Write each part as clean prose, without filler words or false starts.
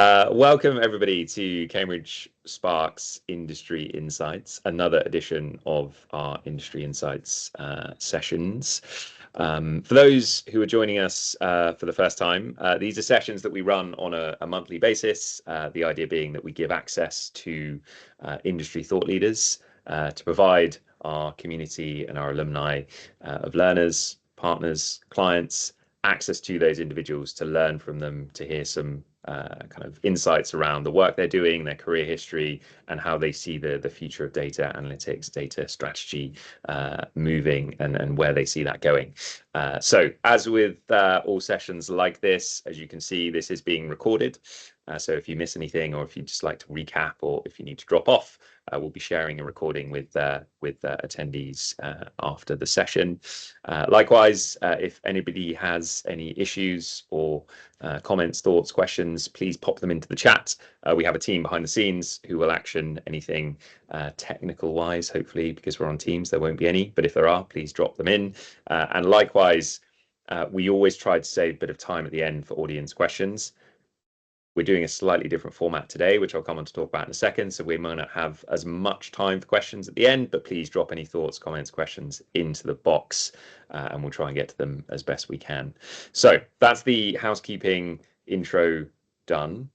Welcome everybody to Cambridge Spark's Industry Insights, another edition of our Industry Insights sessions. For those who are joining us for the first time, these are sessions that we run on a monthly basis. The idea being that we give access to industry thought leaders to provide our community and our alumni of learners, partners, clients, access to those individuals to learn from them, to hear some kind of insights around the work they're doing, their career history, and how they see the future of data analytics, data strategy moving, and where they see that going. So as with all sessions like this, as you can see, this is being recorded. So if you miss anything, or if you'd just like to recap, or if you need to drop off, we'll be sharing a recording with attendees after the session. Likewise, if anybody has any issues or comments, thoughts, questions, please pop them into the chat. We have a team behind the scenes who will action anything technical wise, hopefully, because we're on Teams, there won't be any, but if there are, please drop them in. And likewise, we always try to save a bit of time at the end for audience questions. We're doing a slightly different format today, which I'll come on to talk about in a second. So we might not have as much time for questions at the end, but please drop any thoughts, comments, questions into the box, and we'll try and get to them as best we can. So that's the housekeeping intro done.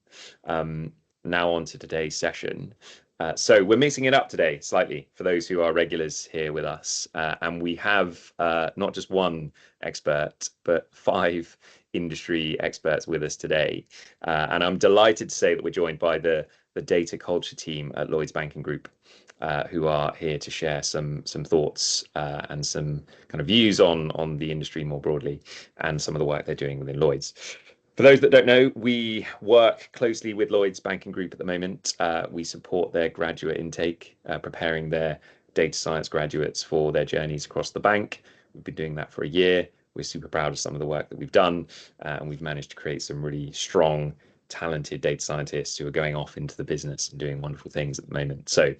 Now on to today's session. So we're mixing it up today slightly for those who are regulars here with us. And we have not just one expert, but 5 industry experts with us today. And I'm delighted to say that we're joined by the data culture team at Lloyds Banking Group, who are here to share some thoughts and some kind of views on the industry more broadly, and some of the work they're doing within Lloyds. For those that don't know, we work closely with Lloyds Banking Group at the moment. We support their graduate intake, preparing their data science graduates for their journeys across the bank. We've been doing that for a year. We're super proud of some of the work that we've done, and we've managed to create some really strong, talented data scientists who are going off into the business and doing wonderful things at the moment. So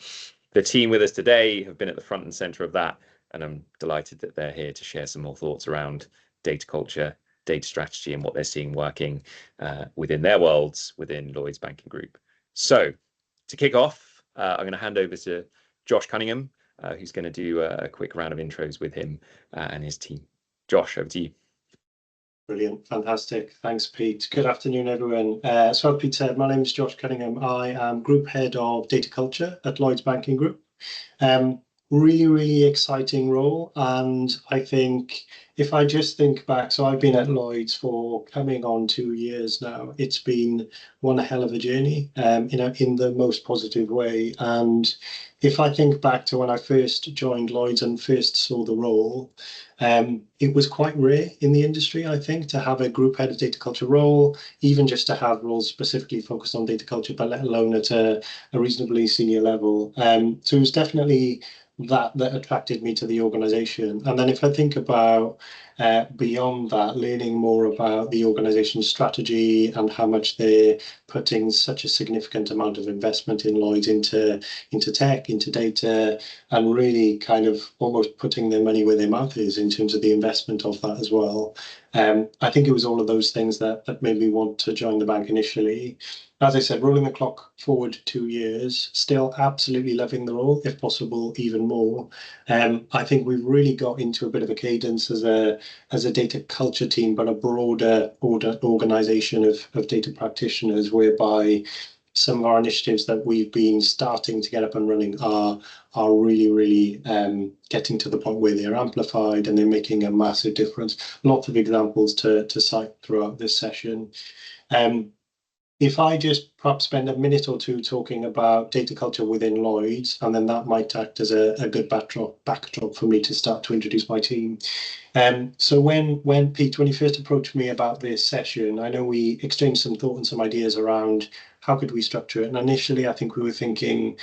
the team with us today have been at the front and center of that, and I'm delighted that they're here to share some more thoughts around data culture, data strategy, and what they're seeing working within their worlds within Lloyds Banking Group. So to kick off, I'm going to hand over to Josh Cunningham, who's going to do a quick round of intros with him and his team. Josh, over to you. Brilliant, fantastic. Thanks, Pete. Good afternoon, everyone. So as Pete said, my name is Josh Cunningham. I am Group Head of Data Culture at Lloyds Banking Group. Really exciting role, and I think if I just think back, so I've been at Lloyds for coming on 2 years now. It's been one hell of a journey, in the most positive way. And if I think back to when I first joined Lloyds and first saw the role, it was quite rare in the industry, I think, to have a group head of data culture role, even just to have roles specifically focused on data culture, but let alone at a reasonably senior level. So it was definitely that attracted me to the organization. And then if I think about beyond that, learning more about the organization's strategy and how much they're putting such a significant amount of investment in Lloyds into tech, into data, and really kind of almost putting their money where their mouth is in terms of the investment of that as well. I think it was all of those things that made me want to join the bank initially. As I said, rolling the clock forward 2 years, still absolutely loving the role, if possible, even more. I think we've really got into a bit of a cadence as a data culture team, but a broader organization of data practitioners, whereby some of our initiatives that we've been starting to get up and running are really getting to the point where they're amplified and they're making a massive difference. Lots of examples to cite throughout this session. If I just perhaps spend a minute or two talking about data culture within Lloyds, and then that might act as a good backdrop for me to start to introduce my team. So when Pete, when you first approached me about this session, I know we exchanged some thought and some ideas around how could we structure it. And initially, I think we were thinking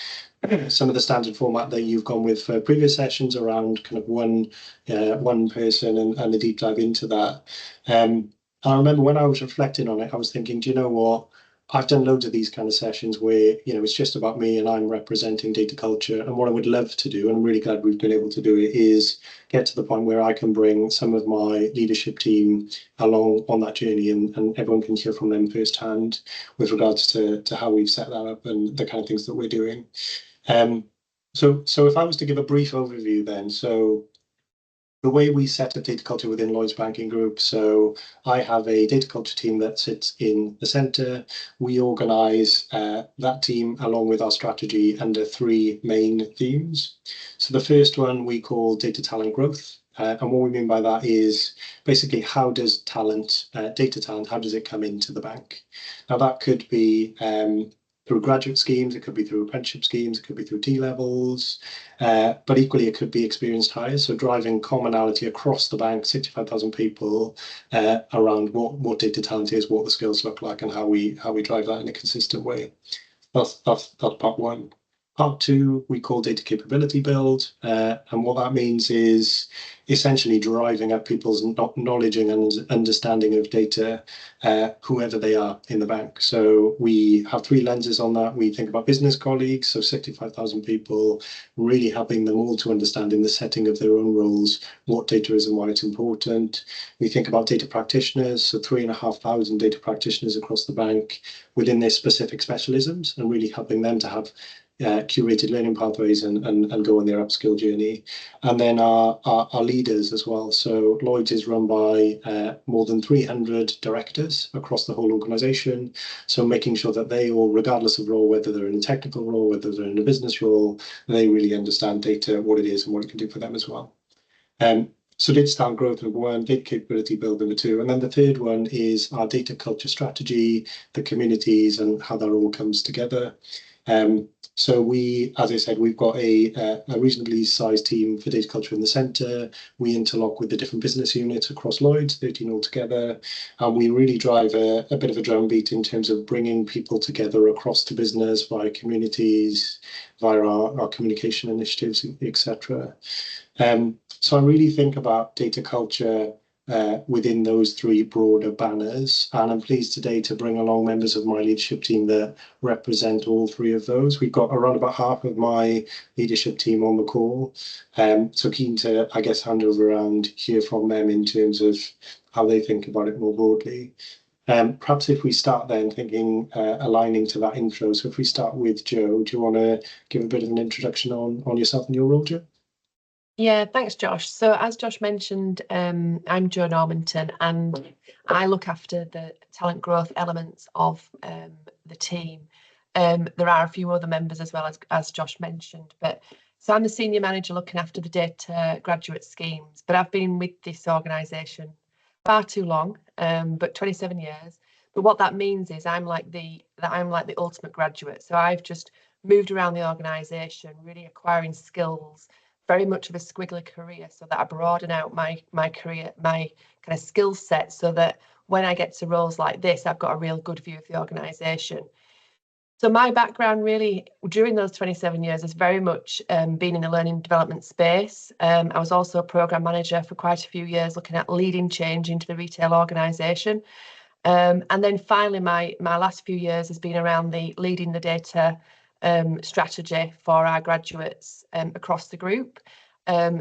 some of the standard format that you've gone with for previous sessions around kind of one person and a deep dive into that. I remember when I was reflecting on it, I was thinking, do you know what? I've done loads of these kind of sessions where, it's just about me and I'm representing data culture. And what I would love to do, and I'm really glad we've been able to do it, is get to the point where I can bring some of my leadership team along on that journey, and everyone can hear from them firsthand with regards to how we've set that up and the kind of things that we're doing. So if I was to give a brief overview then, so the way we set up data culture within Lloyds Banking Group. So I have a data culture team that sits in the centre. We organise that team along with our strategy under 3 main themes. So the first one we call data talent growth. And what we mean by that is basically how does talent, data talent, how does it come into the bank? Now that could be through graduate schemes, it could be through apprenticeship schemes, it could be through T-levels, but equally it could be experienced hires, so driving commonality across the bank, 65,000 people, around what data talent is, what the skills look like, and how we drive that in a consistent way. That's part one. Part two, we call data capability build, and what that means is essentially driving up people's knowledge and understanding of data, whoever they are in the bank. So we have 3 lenses on that. We think about business colleagues, so 65,000 people, really helping them all to understand in the setting of their own roles what data is and why it's important. We think about data practitioners, so 3,500 data practitioners across the bank within their specific specialisms, and really helping them to have curated learning pathways and go on their upskill journey. And then our leaders as well. So Lloyds is run by more than 300 directors across the whole organisation. So making sure that they all, regardless of role, whether they're in a technical role, whether they're in a business role, they really understand data, what it is and what it can do for them as well. So data talent growth, number 1, data capability build, number 2. And then the third one is our data culture strategy, the communities and how that all comes together. So we, as I said, we've got a reasonably sized team for data culture in the centre. We interlock with the different business units across Lloyds, 13 altogether, and we really drive a bit of a drumbeat in terms of bringing people together across the business via communities, via our communication initiatives, etc. So I really think about data culture within those 3 broader banners, and I'm pleased today to bring along members of my leadership team that represent all 3 of those. We've got around about half of my leadership team on the call, so keen to, I guess, hand over and hear from them in terms of how they think about it more broadly. Perhaps if we start then thinking, aligning to that intro, so if we start with Joe, do you want to give a bit of an introduction on yourself and your role, Joe? Yeah, thanks, Josh. So as Josh mentioned, I'm Jo Normanton, and I look after the talent growth elements of the team. There are a few other members as well, as Josh mentioned, but so I'm the senior manager looking after the data graduate schemes, but I've been with this organisation far too long, but 27 years. But what that means is I'm like the ultimate graduate. So I've just moved around the organisation, really acquiring skills, very much of a squiggly career, so that I broaden out my career, my kind of skill set, so that when I get to roles like this, I've got a real good view of the organisation. So my background really during those 27 years has very much been in the learning and development space. I was also a programme manager for quite a few years, looking at leading change into the retail organisation. And then finally, my last few years has been around the leading the data strategy for our graduates across the group.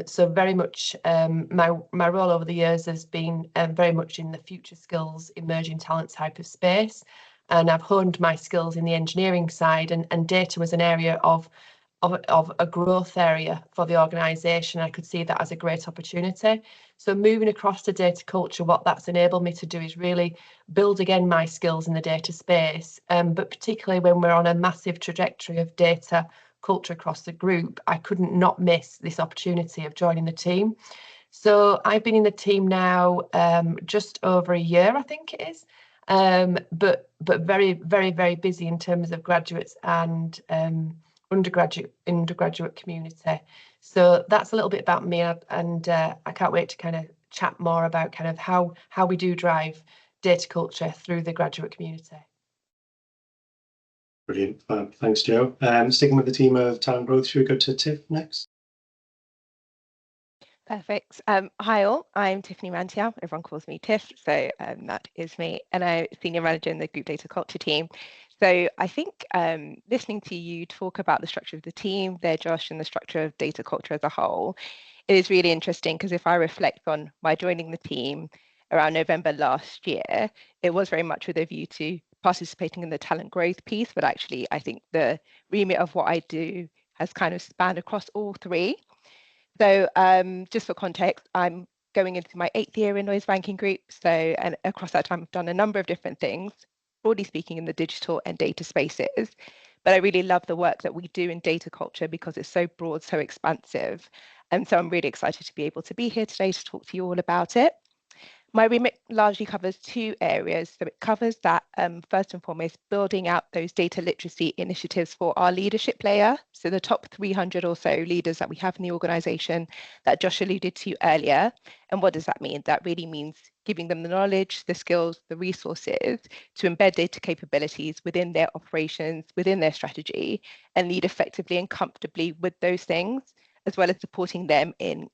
So very much my role over the years has been very much in the future skills, emerging talent type of space. And I've honed my skills in the engineering side, and data was an area of a growth area for the organisation. I could see that as a great opportunity. So moving across to data culture, what that's enabled me to do is really build again my skills in the data space, but particularly when we're on a massive trajectory of data culture across the group, I couldn't not miss this opportunity of joining the team. So I've been in the team now just over a year, I think it is, but very, very, very busy in terms of graduates and undergraduate community. So that's a little bit about me, and I can't wait to kind of chat more about kind of how we do drive data culture through the graduate community. Brilliant. Thanks, Joe. Sticking with the team of talent growth, should we go to Tiff next? Perfect. Hi all, I'm Tiffany Mantial. Everyone calls me Tiff, so that is me, and I'm Senior Manager in the Group Data Culture team. So I think listening to you talk about the structure of the team there, Josh, and the structure of data culture as a whole, it is really interesting because if I reflect on my joining the team around November last year, it was very much with a view to participating in the talent growth piece, but actually I think the remit of what I do has kind of spanned across all three. So just for context, I'm going into my 8th year in Lloyds Banking Group. So, and across that time, I've done a number of different things, broadly speaking, in the digital and data spaces. But I really love the work that we do in data culture because it's so broad, so expansive. And so I'm really excited to be able to be here today to talk to you all about it. My remit largely covers two areas. So it covers that, first and foremost, building out those data literacy initiatives for our leadership layer. So the top 300 or so leaders that we have in the organisation that Josh alluded to earlier. And what does that mean? That really means giving them the knowledge, the skills, the resources to embed data capabilities within their operations, within their strategy, and lead effectively and comfortably with those things, as well as supporting them in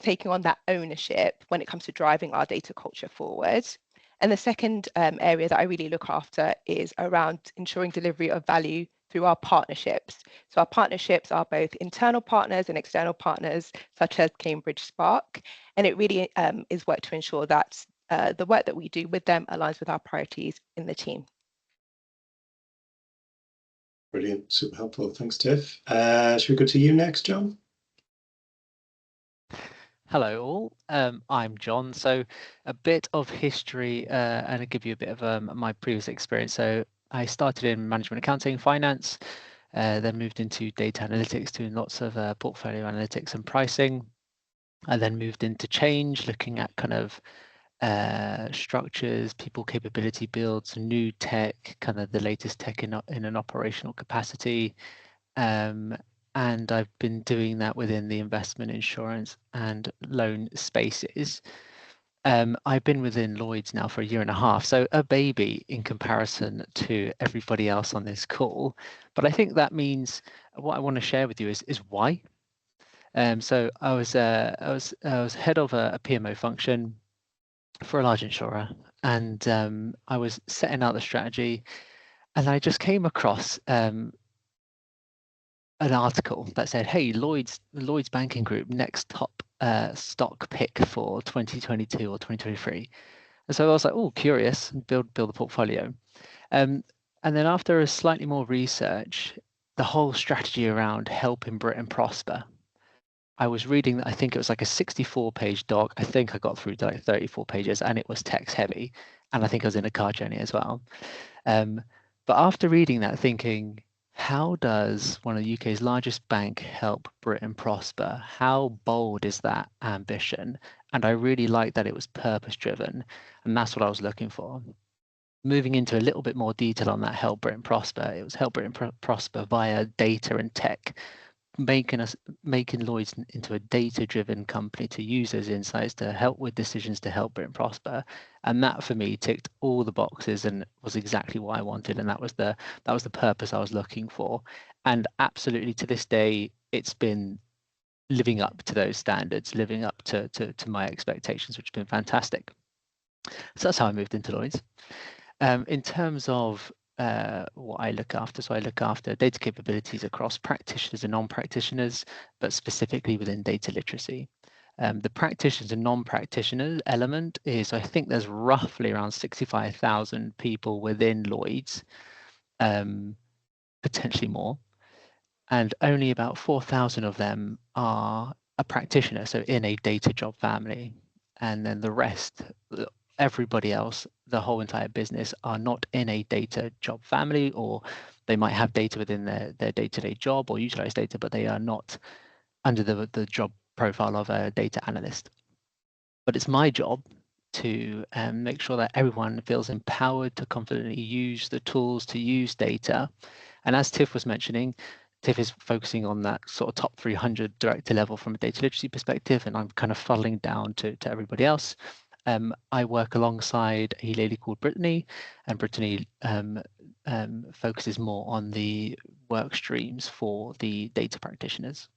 taking on that ownership when it comes to driving our data culture forward. And the second area that I really look after is around ensuring delivery of value through our partnerships. So our partnerships are both internal partners and external partners, such as Cambridge Spark. And it really is work to ensure that the work that we do with them aligns with our priorities in the team. Brilliant, super helpful. Thanks, Tiff. Should we go to you next, John? Hello all, I'm John. So a bit of history and I'll give you a bit of my previous experience. So I started in management accounting, finance, then moved into data analytics, doing lots of portfolio analytics and pricing. I then moved into change, looking at kind of structures, people capability builds, new tech, kind of the latest tech in an operational capacity. And I've been doing that within the investment, insurance and loan spaces. I've been within Lloyds now for 1.5 years, so a baby in comparison to everybody else on this call. But I think that means what I want to share with you is why. So I was head of a PMO function for a large insurer, and I was setting out the strategy, and I just came across an article that said, "Hey, Lloyds Banking Group next top stock pick for 2022 or 2023." And so I was like, "Oh, curious," and build the portfolio. And then after a slightly more research, the whole strategy around helping Britain prosper. I was reading that I think it was like a 64-page doc. I think I got through to like 34 pages, and it was text heavy, and I think I was in a car journey as well. But after reading that, thinking, how does one of the UK's largest bank help Britain prosper? How bold is that ambition? And I really liked that it was purpose driven, and that's what I was looking for. Moving into a little bit more detail on that help Britain prosper, it was help Britain prosper via data and tech, making Lloyds into a data-driven company to use those insights to help with decisions to help Britain prosper. And that for me ticked all the boxes and was exactly what I wanted. And that was the purpose I was looking for. And absolutely to this day, it's been living up to those standards, living up to my expectations, which have been fantastic. So that's how I moved into Lloyds. In terms of what I look after. So I look after data capabilities across practitioners and non-practitioners, but specifically within data literacy. The practitioners and non-practitioners element is, I think there's roughly around 65,000 people within Lloyds, potentially more, and only about 4,000 of them are a practitioner, so in a data job family, and then the rest, everybody else, the whole entire business, are not in a data job family, or they might have data within their day-to-day job or utilize data, but they are not under the job profile of a data analyst. But it's my job to make sure that everyone feels empowered to confidently use the tools to use data. And as Tiff was mentioning, Tiff is focusing on that sort of top 300 director level from a data literacy perspective, and I'm kind of funneling down to everybody else. I work alongside a lady called Brittany, and Brittany focuses more on the work streams for the data practitioners.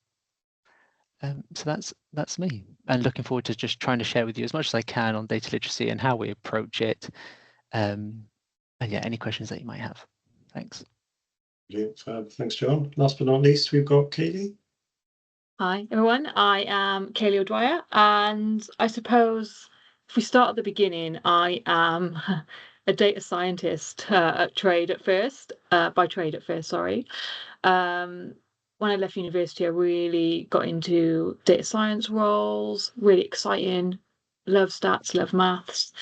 So that's me, and looking forward to just trying to share with you as much as I can on data literacy and how we approach it. And yeah, any questions that you might have. Thanks. Brilliant, fab. Thanks, John. Last but not least, we've got Katie. Hi everyone, I am Kaylee O'Dwyer, and I suppose if we start at the beginning, I am a data scientist by trade at first, sorry. When I left university, I really got into data science roles, really exciting, love stats, love maths.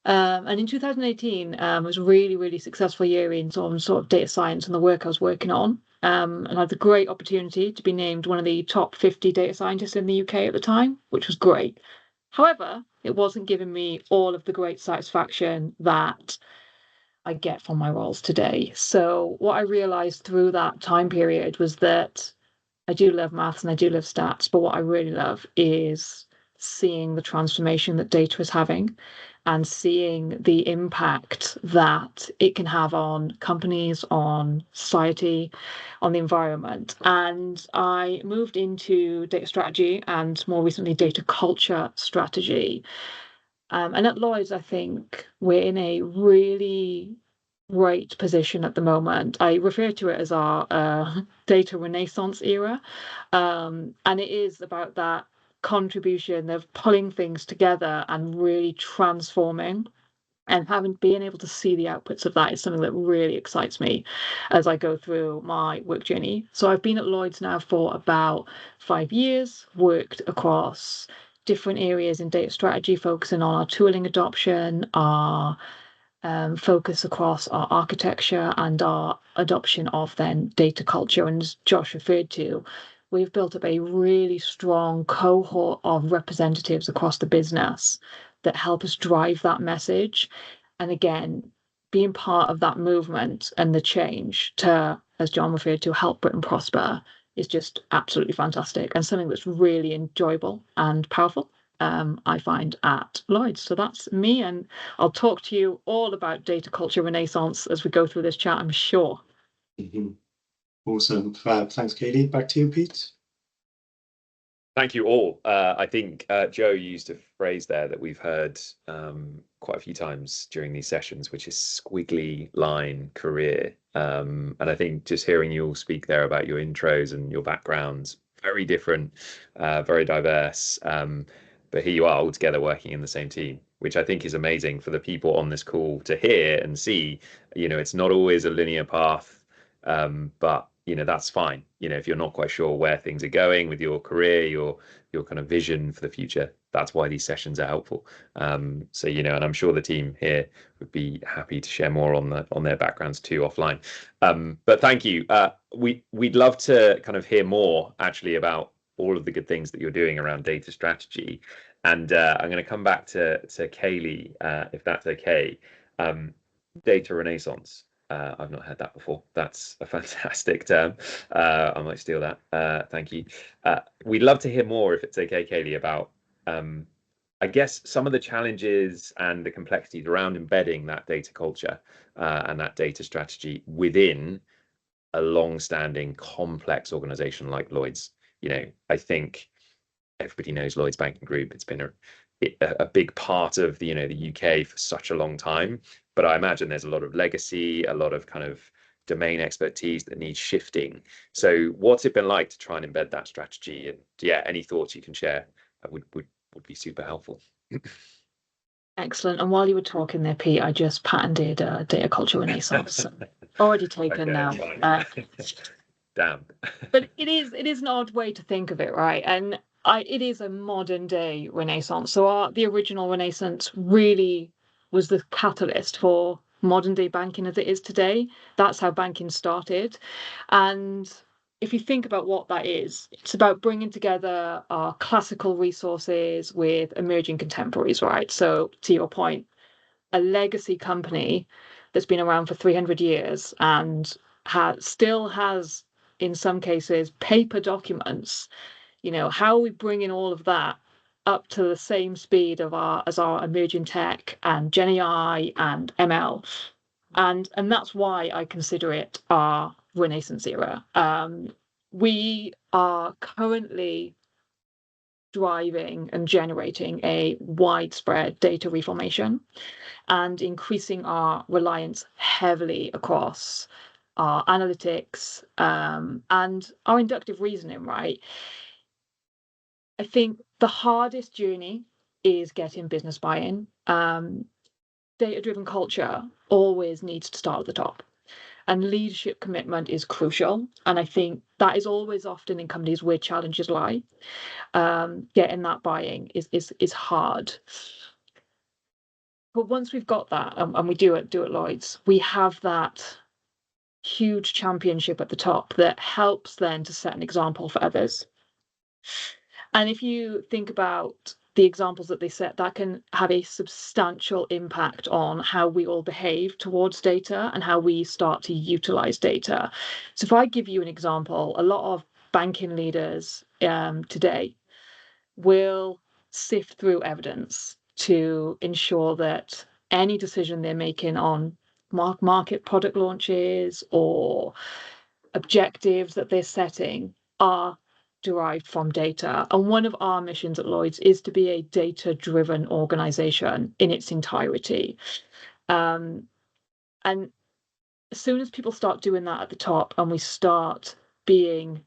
And in 2018, it was a really, really successful year in sort of data science and the work I was working on. And I had the great opportunity to be named one of the top 50 data scientists in the UK at the time, which was great. However, it wasn't giving me all of the great satisfaction that I get from my roles today. So what I realized through that time period was that I do love maths and I do love stats, but what I really love is seeing the transformation that data is having and seeing the impact that it can have on companies, on society, on the environment. And I moved into data strategy and more recently data culture strategy. And at Lloyds, I think we're in a really great position at the moment. I refer to it as our data renaissance era. And it is about that contribution of pulling things together and really transforming, and being able to see the outputs of that is something that really excites me as I go through my work journey. So I've been at Lloyds now for about 5 years, worked across different areas in data strategy, focusing on our tooling adoption, our focus across our architecture and our adoption of then data culture. And as Josh referred to, we've built up a really strong cohort of representatives across the business that help us drive that message. And again, being part of that movement and the change to, as John referred to, help Britain prosper is just absolutely fantastic and something that's really enjoyable and powerful. I find at Lloyds. So that's me, and I'll talk to you all about data culture renaissance as we go through this chat, I'm sure. Awesome, fab. Thanks, Katie. Back to you, Pete. Thank you all. I think Joe used a phrase there that we've heard quite a few times during these sessions, which is squiggly line career. And I think just hearing you all speak there about your intros and your backgrounds, very different, very diverse. But here you are all together working in the same team, which I think is amazing for the people on this call to hear and see. You know, it's not always a linear path, but you know, that's fine. You know, if you're not quite sure where things are going with your career, your kind of vision for the future, that's why these sessions are helpful. So, you know, and I'm sure the team here would be happy to share more on their backgrounds too offline. But thank you. We'd love to kind of hear more actually about all of the good things that you're doing around data strategy. And I'm going to come back to Kaylee, if that's okay. Data renaissance. I've not heard that before. That's a fantastic term. I might steal that. Thank you. We'd love to hear more, if it's okay, Kaylee, about, I guess, some of the challenges and the complexities around embedding that data culture and that data strategy within a long-standing, complex organization like Lloyds. You know, I think everybody knows Lloyds Banking Group. It's been a big part of the UK for such a long time, but I imagine there's a lot of legacy, a lot of kind of domain expertise that needs shifting. So what's it been like to try and embed that strategy? And yeah, any thoughts you can share would be super helpful. Excellent. And while you were talking there, Pete, I just patented data culture renaissance. Already taken now. Damn. But it is an odd way to think of it, right? And it is a modern day renaissance. So the original renaissance really was the catalyst for modern day banking as it is today. That's how banking started. And if you think about what that is, it's about bringing together our classical resources with emerging contemporaries, right? So to your point, a legacy company that's been around for 300 years and still has, in some cases, paper documents. You know, how are we bringing all of that up to the same speed as our emerging tech and Gen AI and ML? And that's why I consider it our Renaissance era. We are currently driving and generating a widespread data reformation and increasing our reliance heavily across our analytics and our inductive reasoning, right? I think the hardest journey is getting business buy-in. Data-driven culture always needs to start at the top. And leadership commitment is crucial. And I think that is always often in companies where challenges lie. Getting that buy-in is hard. But once we've got that, and we do at Lloyds, we have that huge championship at the top that helps then to set an example for others. And if you think about the examples that they set, that can have a substantial impact on how we all behave towards data and how we start to utilize data. So if I give you an example, a lot of banking leaders today will sift through evidence to ensure that any decision they're making on market product launches or objectives that they're setting are derived from data. And one of our missions at Lloyds is to be a data-driven organization in its entirety. And as soon as people start doing that at the top and we start being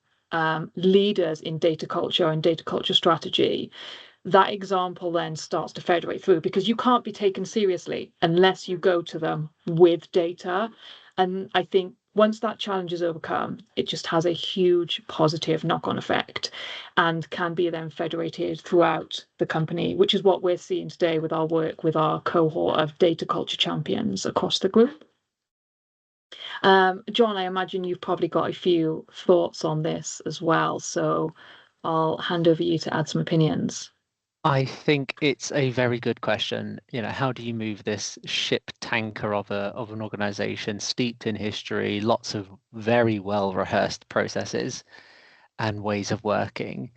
leaders in data culture and data culture strategy, that example then starts to federate through, because you can't be taken seriously unless you go to them with data. And I think once that challenge is overcome, it just has a huge positive knock-on effect and can be then federated throughout the company, which is what we're seeing today with our work with our cohort of data culture champions across the group. John, I imagine you've probably got a few thoughts on this as well, so I'll hand over you to add some opinions. I think it's a very good question. You know, how do you move this ship tanker of an organization steeped in history, lots of very well rehearsed processes and ways of working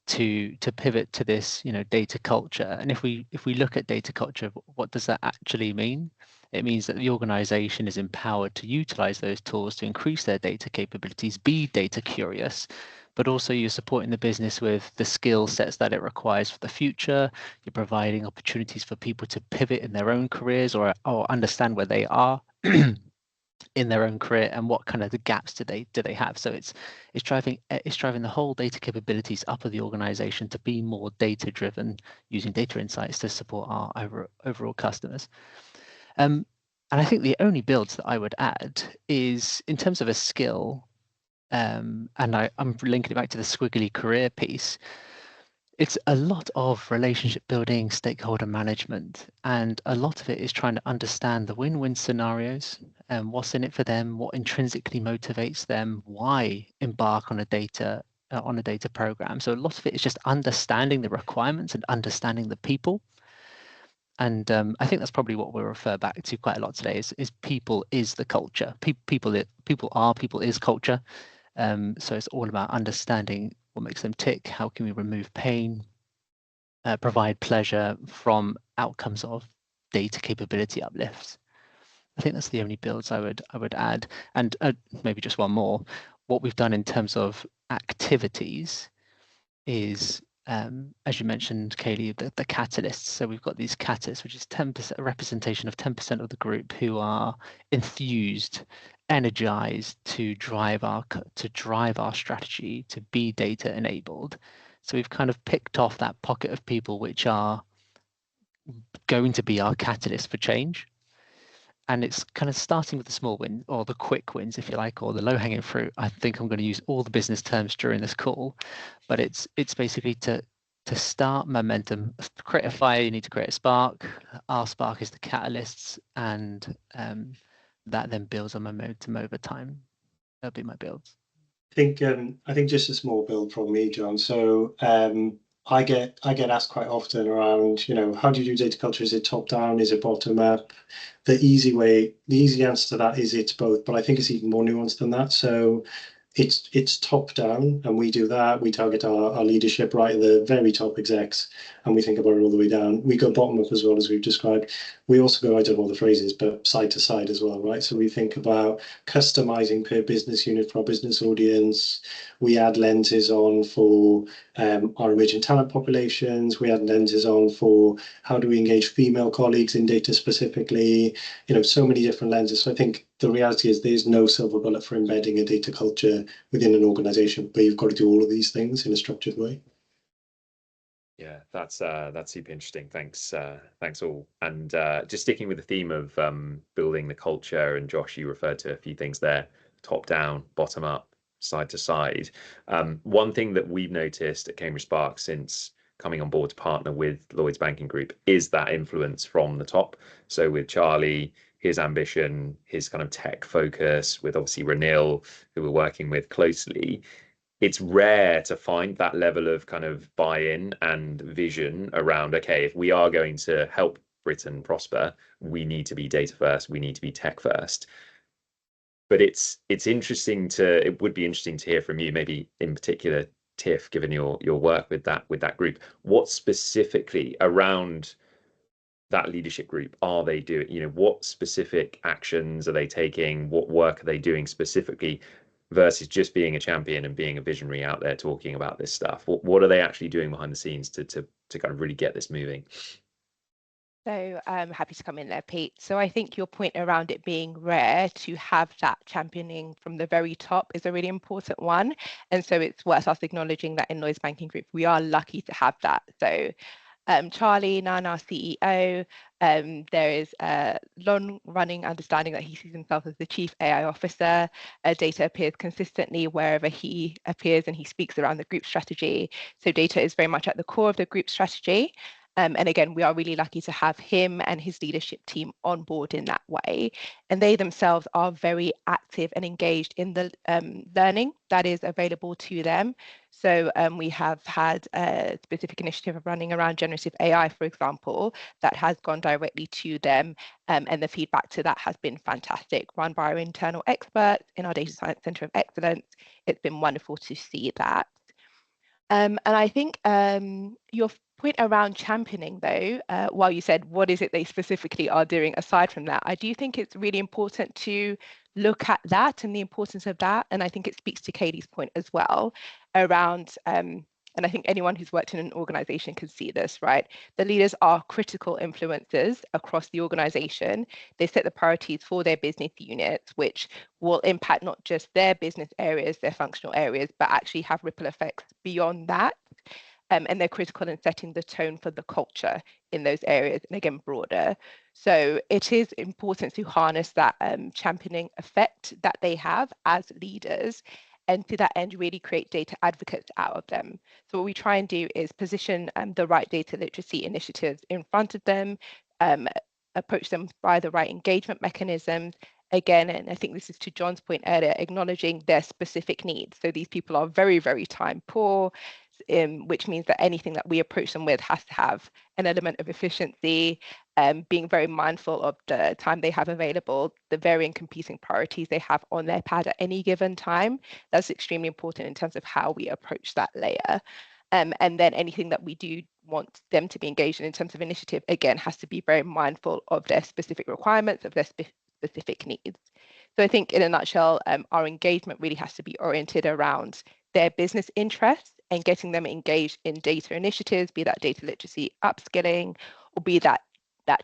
to pivot to this, you know, data culture? And if we look at data culture, what does that actually mean? It means that the organization is empowered to utilize those tools to increase their data capabilities, be data curious, but also you're supporting the business with the skill sets that it requires for the future. You're providing opportunities for people to pivot in their own careers or understand where they are in their own career and what kind of the gaps do they have. So it's driving the whole data capabilities up of the organization to be more data driven, using data insights to support our overall customers. And I think the only builds that I would add is in terms of a skill, and I'm linking it back to the squiggly career piece. It's a lot of relationship building, stakeholder management, and a lot of it is trying to understand the win-win scenarios and what's in it for them, what intrinsically motivates them, why embark on a data program. So a lot of it is just understanding the requirements and understanding the people. And I think that's probably what we'll refer back to quite a lot today is people is the culture. People is culture. So it's all about understanding what makes them tick. How can we remove pain, provide pleasure from outcomes of data capability uplifts? I think that's the only builds I would add. And maybe just one more. What we've done in terms of activities is, as you mentioned, Kaylee, the catalysts. So we've got these catalysts, which is 10%, a representation of 10% of the group who are enthused, energized to drive our strategy to be data enabled. So we've kind of picked off that pocket of people which are going to be our catalyst for change. And it's kind of starting with the small win or the quick wins, if you like, or the low-hanging fruit. I think I'm going to use all the business terms during this call, but it's basically to start momentum, create a fire, you need to create a spark. Our spark is the catalysts, and that then builds on momentum over time. That'll be my builds. I think just a small build from me, John. So I get asked quite often around, you know, how do you do data culture? Is it top down? Is it bottom up? The easy answer to that is it's both, but I think it's even more nuanced than that. So it's top down, and we do that. We target our leadership right at the very top execs, and we think about it all the way down. We go bottom up as well, as we've described. We also go, I don't know all the phrases, but side to side as well, right? So we think about customizing per business unit for our business audience. We add lenses on for our emerging talent populations. We add lenses on for how do we engage female colleagues in data specifically, so many different lenses. So I think the reality is there's no silver bullet for embedding a data culture within an organization, but you've got to do all of these things in a structured way. Yeah, that's super interesting. Thanks all. And just sticking with the theme of building the culture, and Josh, you referred to a few things there: top down, bottom up, side to side. One thing that we've noticed at Cambridge Spark since coming on board to partner with Lloyds Banking Group is that influence from the top. So with Charlie, his ambition, his kind of tech focus, with obviously Ranil, who we're working with closely, it's rare to find that level of kind of buy-in and vision around, okay, if we are going to help Britain prosper, we need to be data first, we need to be tech first. But it would be interesting to hear from you, maybe in particular, Tiff, given your work with that group, what specifically around that leadership group are they doing? What specific actions are they taking? What work are they doing specifically versus just being a champion and being a visionary out there talking about this stuff? What are they actually doing behind the scenes to kind of really get this moving? So I'm happy to come in there, Pete. So I think your point around it being rare to have that championing from the very top is a really important one. And so it's worth us acknowledging that in Lloyds Banking Group, we are lucky to have that. So Charlie, now our CEO, there is a long-running understanding that he sees himself as the Chief AI Officer. Data appears consistently wherever he appears, and he speaks around the group strategy. So data is very much at the core of the group strategy. And again, we are really lucky to have him and his leadership team on board in that way. And they themselves are very active and engaged in the learning that is available to them. So we have had a specific initiative running around generative AI, for example, that has gone directly to them. And the feedback to that has been fantastic, run by our internal experts in our Data Science Centre of Excellence. It's been wonderful to see that. And I think your point around championing, though, while you said what is it they specifically are doing aside from that, I do think it's really important to look at that and the importance of that. And I think it speaks to Katie's point as well around, and I think anyone who's worked in an organization can see this, right? The leaders are critical influencers across the organization. They set the priorities for their business units, which will impact not just their business areas, their functional areas, but actually have ripple effects beyond that. And they're critical in setting the tone for the culture in those areas, and again, broader. So it is important to harness that championing effect that they have as leaders, and to that end, really create data advocates out of them. So what we try and do is position the right data literacy initiatives in front of them, approach them by the right engagement mechanisms. Again, and I think this is to John's point earlier, acknowledging their specific needs. So these people are very, very time poor, which means that anything that we approach them with has to have an element of efficiency, being very mindful of the time they have available, the varying competing priorities they have on their pad at any given time. That's extremely important in terms of how we approach that layer. And then anything that we do want them to be engaged in terms of initiative, again, has to be very mindful of their specific requirements, of their specific needs. So I think in a nutshell, our engagement really has to be oriented around their business interests and getting them engaged in data initiatives, be that data literacy upskilling, or be that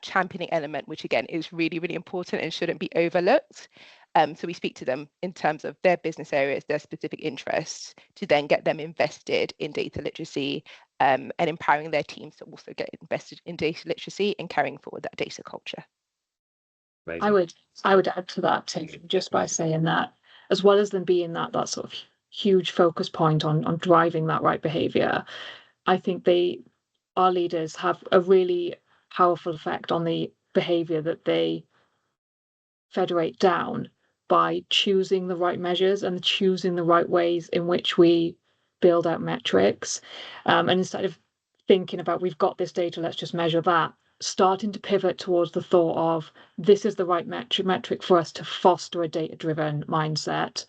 championing element, which again is really, really important and shouldn't be overlooked. So we speak to them in terms of their business areas, their specific interests, to then get them invested in data literacy, and empowering their teams to also get invested in data literacy and carrying forward that data culture. Amazing. I would add to that, Tiff, just by saying that, as well as them being that sort of huge focus point on driving that right behavior, I think our leaders have a really powerful effect on the behavior that they federate down by choosing the right measures and choosing the right ways in which we build out metrics. And instead of thinking about, we've got this data, let's just measure that, starting to pivot towards the thought of, this is the right metric for us to foster a data-driven mindset.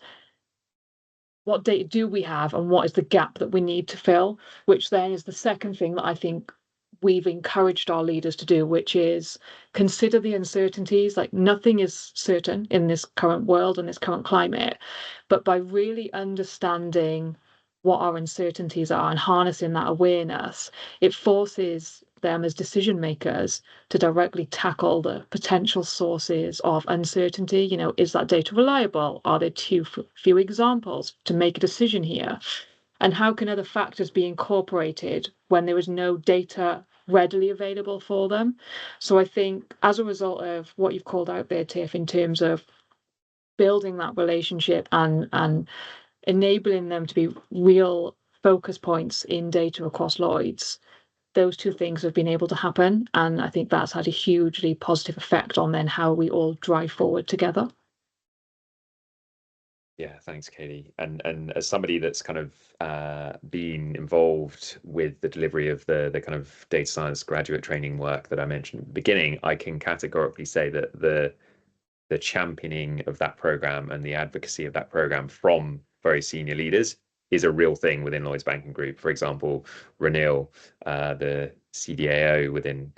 What data do we have, and what is the gap that we need to fill? Which then is the second thing that I think we've encouraged our leaders to do, which is consider the uncertainties. Like, nothing is certain in this current world and this current climate, but by really understanding what our uncertainties are and harnessing that awareness, it forces them as decision makers to directly tackle the potential sources of uncertainty. You know, is that data reliable? Are there too few examples to make a decision here? And how can other factors be incorporated when there is no data readily available for them? So I think as a result of what you've called out there, Tiff, in terms of building that relationship and enabling them to be real focus points in data across Lloyds, those two things have been able to happen. And I think that's had a hugely positive effect on then how we all drive forward together. Yeah, thanks, Katie. And as somebody that's kind of been involved with the delivery of the kind of data science graduate training work that I mentioned at the beginning, I can categorically say that the championing of that program and the advocacy of that program from very senior leaders is a real thing within Lloyds Banking Group. For example, Ranil, the CDAO within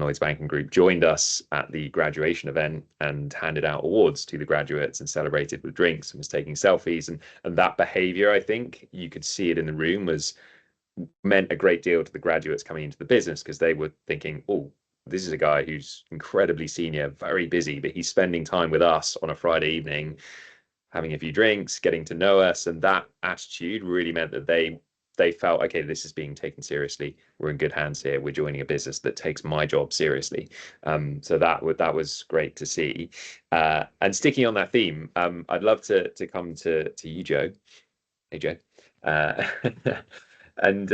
Lloyds Banking Group, joined us at the graduation event and handed out awards to the graduates and celebrated with drinks and was taking selfies. And that behavior, I think you could see it in the room, was meant a great deal to the graduates coming into the business, because they were thinking, oh, this is a guy who's incredibly senior, very busy, but he's spending time with us on a Friday evening, having a few drinks, getting to know us. And that attitude really meant that they felt, okay, this is being taken seriously. We're in good hands here. We're joining a business that takes my job seriously. So that was great to see. And sticking on that theme, I'd love to come to you, Joe. Hey, Joe. And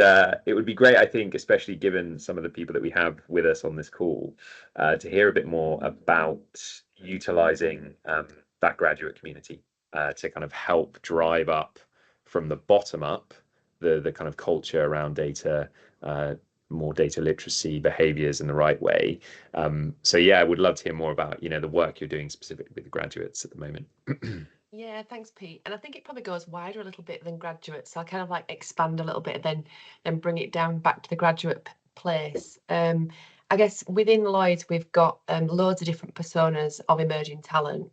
it would be great, I think, especially given some of the people that we have with us on this call, to hear a bit more about utilizing that graduate community to kind of help drive up from the bottom up the kind of culture around data, more data literacy behaviors in the right way. So yeah, I would love to hear more about, the work you're doing specifically with the graduates at the moment. Yeah, thanks, Pete. And I think it probably goes wider a little bit than graduates. So I'll kind of like expand a little bit and then bring it down back to the graduate place. I guess within Lloyds, we've got loads of different personas of emerging talent.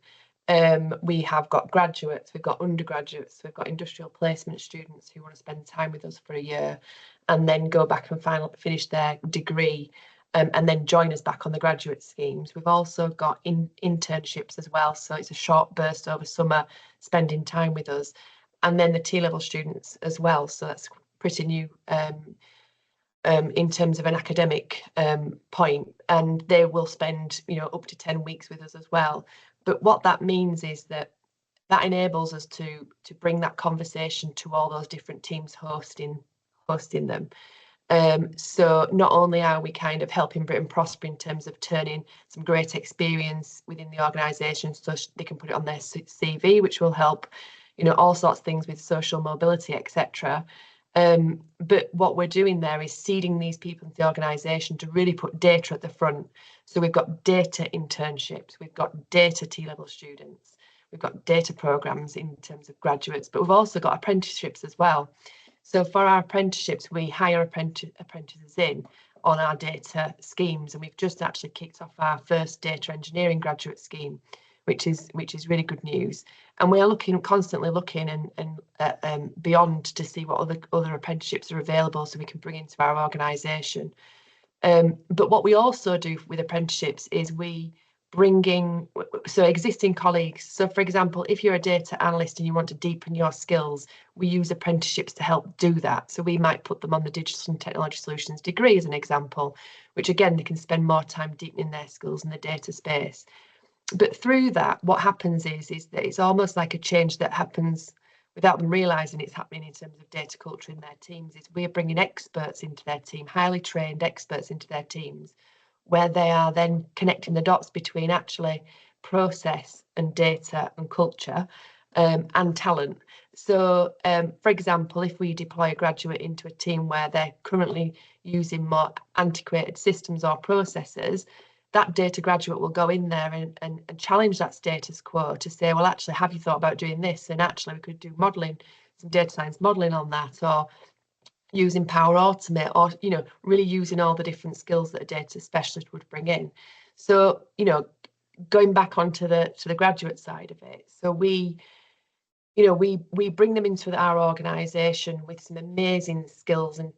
We have got graduates, we've got undergraduates, we've got industrial placement students who want to spend time with us for a year and then go back and finish their degree. And then join us back on the graduate schemes. We've also got internships as well. So it's a short burst over summer, spending time with us. And then the T-level students as well. So that's pretty new in terms of an academic point. And they will spend, up to 10 weeks with us as well. But what that means is that enables us to bring that conversation to all those different teams hosting them. So not only are we kind of helping Britain prosper in terms of turning some great experience within the organisation so they can put it on their CV, which will help, all sorts of things with social mobility, etc. But what we're doing there is seeding these people into the organisation to really put data at the front. So we've got data internships, we've got data T-level students, we've got data programmes in terms of graduates, but we've also got apprenticeships as well. So for our apprenticeships, we hire apprentices in on our data schemes, and we've just actually kicked off our first data engineering graduate scheme, which is really good news. And we are constantly looking and beyond to see what other apprenticeships are available so we can bring into our organisation. But what we also do with apprenticeships is we so existing colleagues. So for example, if you're a data analyst and you want to deepen your skills, we use apprenticeships to help do that. So we might put them on the digital and technology solutions degree as an example, which again, they can spend more time deepening their skills in the data space. But through that, what happens is that it's almost like a change that happens without them realising it's happening in terms of data culture in their teams. Is we're bringing experts into their team, highly trained experts into their teams, where they are then connecting the dots between actually process and data and culture and talent. So, for example, if we deploy a graduate into a team where they're currently using more antiquated systems or processes, that data graduate will go in there and challenge that status quo to say, well, actually, have you thought about doing this? And actually, we could do modelling, some data science modelling on that, or using Power Automate, or really using all the different skills that a data specialist would bring in. So going back onto the graduate side of it, so we bring them into our organisation with some amazing skills and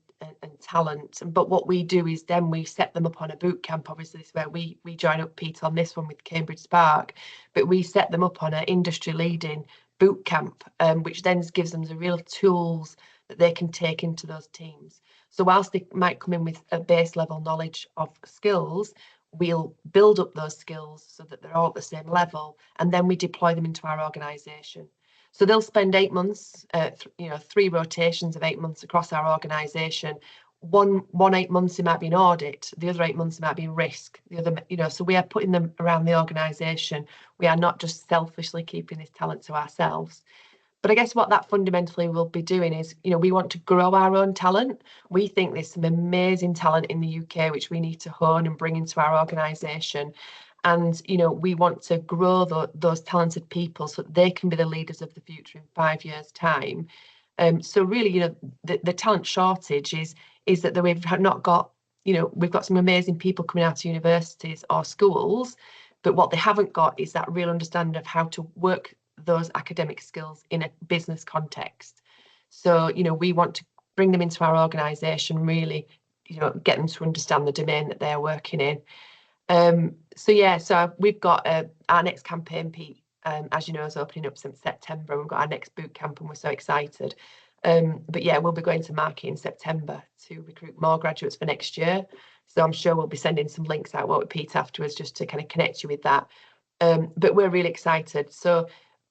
talent. But what we do is then we set them up on a boot camp. Obviously, this is where we join up, Pete, on this one with Cambridge Spark, but we set them up on an industry leading boot camp, which then gives them the real tools that they can take into those teams. So whilst they might come in with a base level knowledge of skills, we'll build up those skills so that they're all at the same level, and then we deploy them into our organisation. So they'll spend 8 months, 3 rotations of 8 months across our organisation. One 8 months it might be in audit, the other 8 months it might be in risk. The other, so we are putting them around the organisation. We are not just selfishly keeping this talent to ourselves. But I guess what that fundamentally will be doing is, we want to grow our own talent. We think there's some amazing talent in the UK which we need to hone and bring into our organisation. And, we want to grow those talented people so that they can be the leaders of the future in 5 years' time. So really, the talent shortage is that we've not got, we've got some amazing people coming out of universities or schools, but what they haven't got is that real understanding of how to work those academic skills in a business context. So, we want to bring them into our organisation, really, get them to understand the domain that they're working in. So we've got our next campaign, Pete, as you know, is opening up since September. We've got our next boot camp and we're so excited. But yeah, we'll be going to market in September to recruit more graduates for next year. So I'm sure we'll be sending some links out with Pete afterwards just to kind of connect you with that. But we're really excited. So,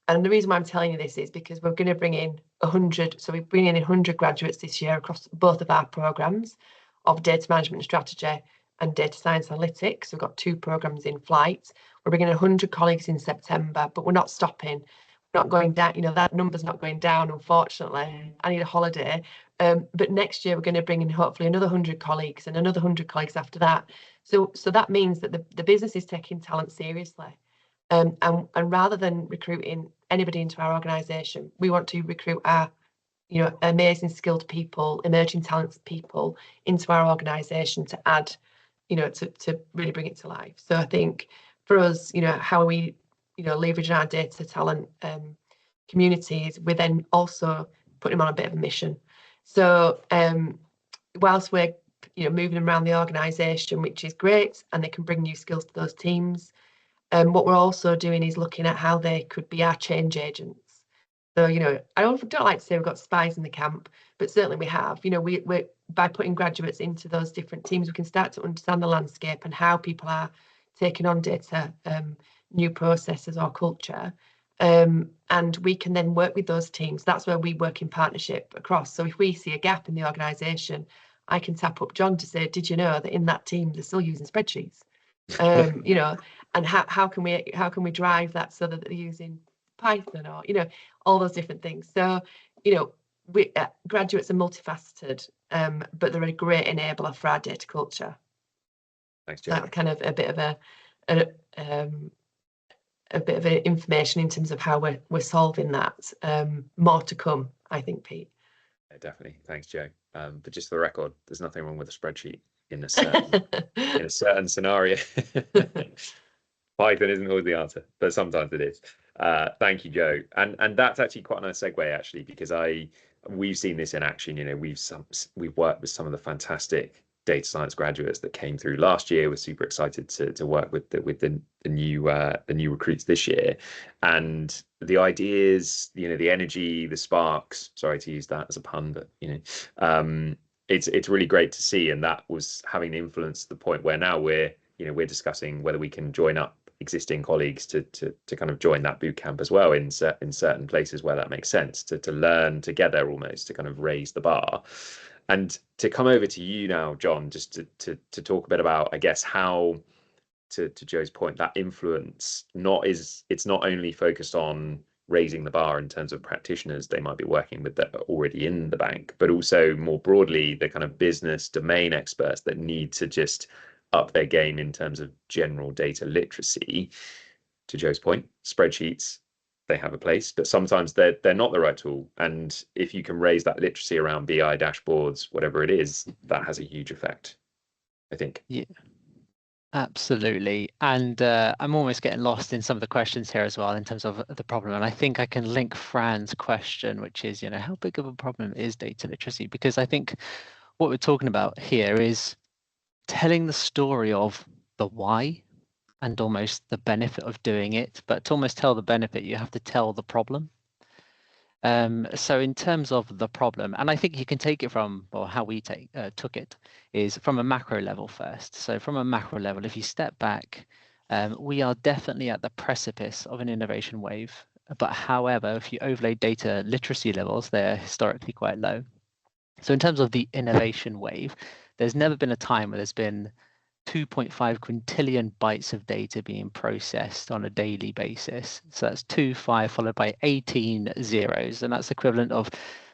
and the reason why I'm telling you this is because we're going to bring in 100. So we're bringing in 100 graduates this year across both of our programs of data management and strategy and data science analytics. We've got 2 programs in flight. We're bringing 100 colleagues in September, but we're not stopping. We're not going down. That number's not going down, unfortunately. I need a holiday. But next year we're going to bring in hopefully another 100 colleagues and another 100 colleagues after that. So that means that the business is taking talent seriously. And rather than recruiting anybody into our organisation, we want to recruit our amazing skilled people, emerging talents people into our organisation to add, to really bring it to life. So I think for us, how are we, leveraging our data talent communities, we're then also putting them on a bit of a mission. So whilst we're, moving them around the organisation, which is great, and they can bring new skills to those teams, what we're also doing is looking at how they could be our change agents. So, I don't like to say we've got spies in the camp, but certainly we have. We're by putting graduates into those different teams, we can start to understand the landscape and how people are taking on data, new processes or culture. And we can then work with those teams. That's where we work in partnership across. So if we see a gap in the organisation, I can tap up John to say, did you know that in that team they're still using spreadsheets? And how can we drive that so that they're using Python or all those different things. So we graduates are multifaceted, but they're a great enabler for our data culture. Thanks, Joe. That's kind of a bit of information in terms of how we're solving that. More to come, I think, Pete. Yeah, definitely. Thanks, Joe. But just for the record, there's nothing wrong with a spreadsheet in a certain scenario. Python isn't always the answer, but sometimes it is. Thank you, Joe. And that's actually quite a nice segue, actually, because we've seen this in action. We've worked with some of the fantastic data science graduates that came through last year. We're super excited to work with the new recruits this year, and the ideas, the energy, the sparks. Sorry to use that as a pun, but it's really great to see, and that was having influence to the point where now we're discussing whether we can join up existing colleagues to kind of join that boot camp as well in certain places where that makes sense, to learn together, almost to kind of raise the bar. And to come over to you now, John, just to talk a bit about, I guess, how, to Joe's point, that influence it's not only focused on raising the bar in terms of practitioners they might be working with that are already in the bank, but also more broadly the kind of business domain experts that need to just up their game in terms of general data literacy. To Joe's point, spreadsheets, they have a place, but sometimes they're not the right tool. And if you can raise that literacy around BI dashboards, whatever it is, that has a huge effect, I think. Yeah, absolutely. And I'm almost getting lost in some of the questions here as well in terms of the problem. And I think I can link Fran's question, which is, how big of a problem is data literacy? Because I think what we're talking about here is telling the story of the why and almost the benefit of doing it. But to almost tell the benefit, you have to tell the problem. So in terms of the problem, and I think you can take it from, or how we took it, is from a macro level first. So from a macro level, if you step back, we are definitely at the precipice of an innovation wave. But however, if you overlay data literacy levels, they're historically quite low. So in terms of the innovation wave, there's never been a time where there's been 2.5 quintillion bytes of data being processed on a daily basis. So that's 25 followed by 18 zeros, and that's equivalent of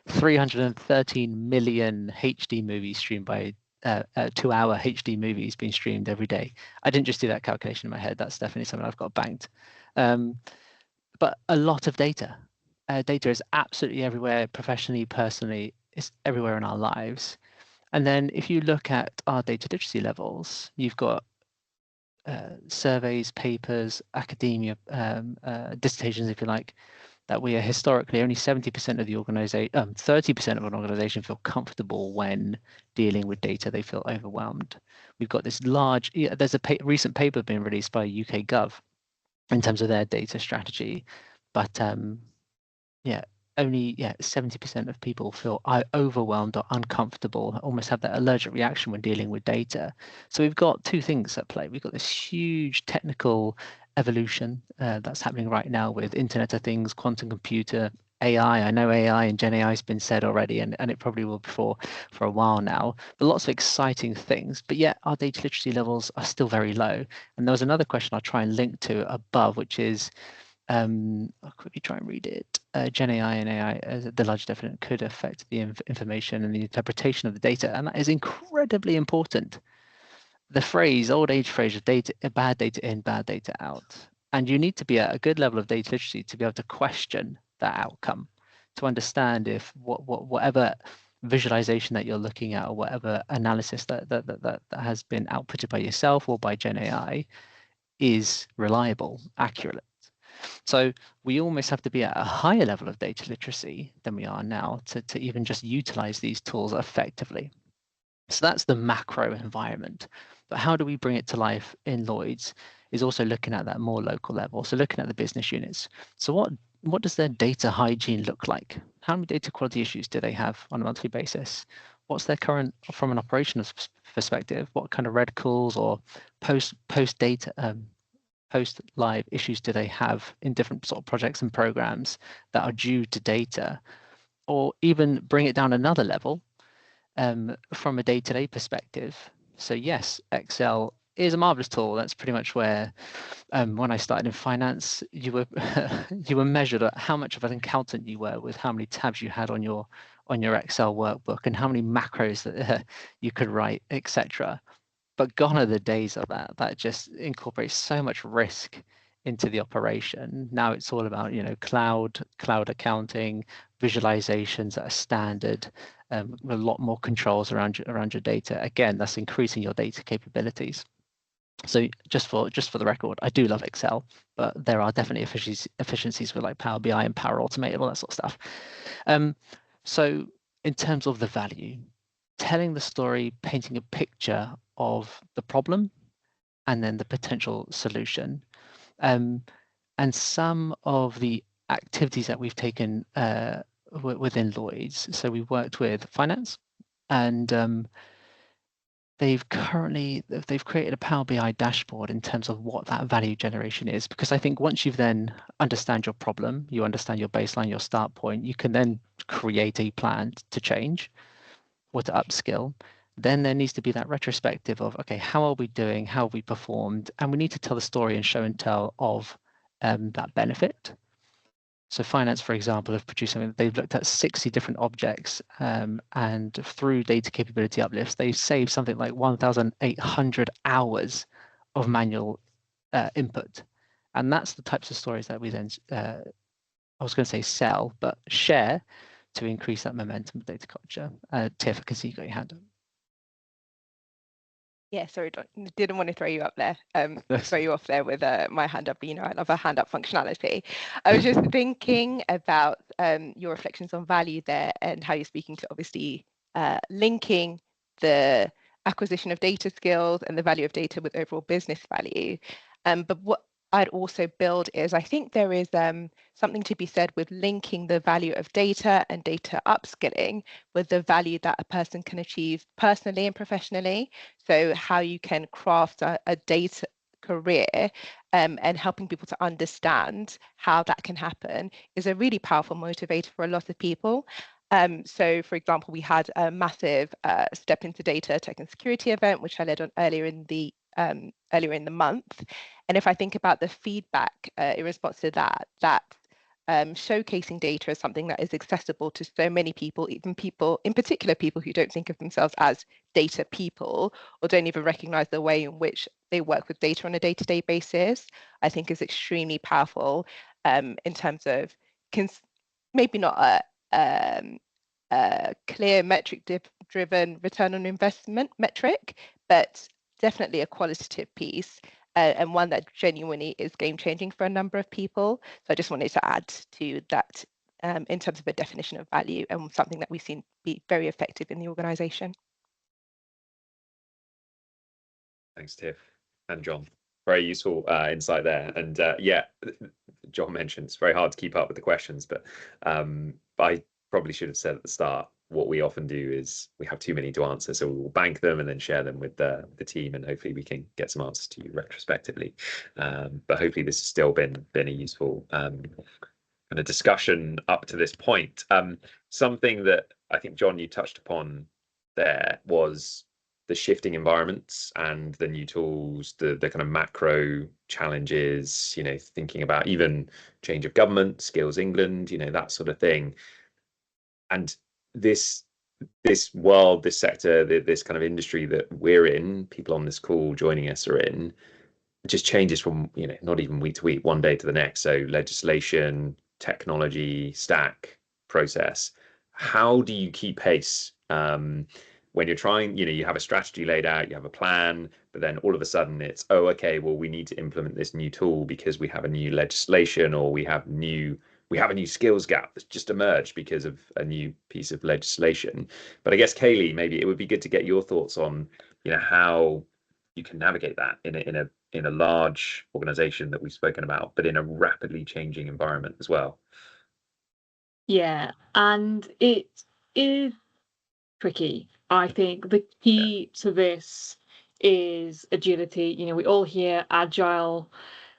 313 million HD movies streamed by 2-hour HD movies being streamed every day. I didn't just do that calculation in my head. That's definitely something I've got banked. But a lot of data. Data is absolutely everywhere, professionally, personally, it's everywhere in our lives. And then if you look at our data literacy levels, you've got surveys, papers, academia, dissertations, if you like, that we are historically only 70% of the organization, 30% of an organization feel comfortable when dealing with data. They feel overwhelmed. We've got this large, there's a recent paper being released by UK Gov in terms of their data strategy, but only 70% of people feel overwhelmed or uncomfortable, almost have that allergic reaction when dealing with data. So we've got two things at play. We've got this huge technical evolution that's happening right now with Internet of Things, quantum computer, AI. I know AI and Gen AI has been said already, and it probably will be for a while now, but lots of exciting things. But yet our data literacy levels are still very low. And there was another question I'll try and link to above, which is, I'll quickly try and read it. Gen AI and AI, as the large definition, could affect the information and the interpretation of the data, and that is incredibly important. The old age phrase of data, bad data in, bad data out, and you need to be at a good level of data literacy to be able to question that outcome, to understand if whatever visualization that you're looking at or whatever analysis that has been outputted by yourself or by Gen AI is reliable, accurate. So we almost have to be at a higher level of data literacy than we are now to even just utilize these tools effectively. So that's the macro environment. But how do we bring it to life in Lloyds is also looking at that more local level. So looking at the business units. So what does their data hygiene look like? How many data quality issues do they have on a monthly basis? What's their current, from an operations perspective, what kind of red calls or post live issues do they have in different sort of projects and programs that are due to data? Or even bring it down another level from a day-to-day perspective. So yes, Excel is a marvelous tool. That's pretty much where when I started in finance, you were measured at how much of an accountant you were with how many tabs you had on your Excel workbook and how many macros that you could write, etc. But gone are the days of that just incorporates so much risk into the operation. Now it's all about cloud accounting, visualizations that are standard, a lot more controls around your data. Again, that's increasing your data capabilities. So just for the record, I do love Excel, but there are definitely efficiencies with like Power BI and Power Automate, all that sort of stuff. So in terms of the value, telling the story, painting a picture of the problem and then the potential solution. And some of the activities that we've taken within Lloyds. So we've worked with finance, and they've created a Power BI dashboard in terms of what that value generation is. Because I think once you've then understand your problem, you understand your baseline, your start point, you can then create a plan to change or to upskill. Then there needs to be that retrospective of, okay, how are we doing? How have we performed? And we need to tell the story and show and tell of that benefit. So finance, for example, have produced something that they've looked at 60 different objects, and through data capability uplifts, they've saved something like 1,800 hours of manual input. And that's the types of stories that we then I was going to say sell, but share to increase that momentum of data culture. Tiff, I can see you got your hand up. Yeah, sorry, didn't want to throw you up there, throw you off there with my hand up, but I love a hand up functionality. I was just thinking about your reflections on value there and how you're speaking to obviously linking the acquisition of data skills and the value of data with overall business value. But what I'd also build is I think there is something to be said with linking the value of data and data upskilling with the value that a person can achieve personally and professionally. So how you can craft a data career and helping people to understand how that can happen is a really powerful motivator for a lot of people. So, for example, we had a massive Step into Data Tech and Security event, which I led on earlier in the month. And if I think about the feedback in response to that showcasing data as something that is accessible to so many people, even people, in particular, people who don't think of themselves as data people or don't even recognize the way in which they work with data on a day-to-day basis, I think is extremely powerful in terms of maybe not a clear metric-driven return on investment metric, but definitely a qualitative piece and one that genuinely is game-changing for a number of people. So I just wanted to add to that in terms of a definition of value and something that we've seen be very effective in the organisation. Thanks, Tiff and John. Very useful insight there. And yeah, John mentioned it's very hard to keep up with the questions, but I probably should have said at the start, what we often do is we have too many to answer, so we will bank them and then share them with the team, and hopefully we can get some answers to you retrospectively. But hopefully this has still been a useful kind of discussion up to this point. Something that I think, John, you touched upon there was the shifting environments and the new tools, the kind of macro challenges, thinking about even change of government, Skills England, that sort of thing. And this world, this sector, this kind of industry that we're in, people on this call joining us are in, just changes from, not even week to week, one day to the next. So legislation, technology, stack, process. How do you keep pace when you're trying, you have a strategy laid out, you have a plan, but then all of a sudden it's, oh, okay, well, we need to implement this new tool because we have a new legislation, or we have a new skills gap that's just emerged because of a new piece of legislation. But I guess, Kaylee, maybe it would be good to get your thoughts on, how you can navigate that in a large organization that we've spoken about, but in a rapidly changing environment as well. Yeah, and it is tricky. I think the key to this is agility. We all hear agile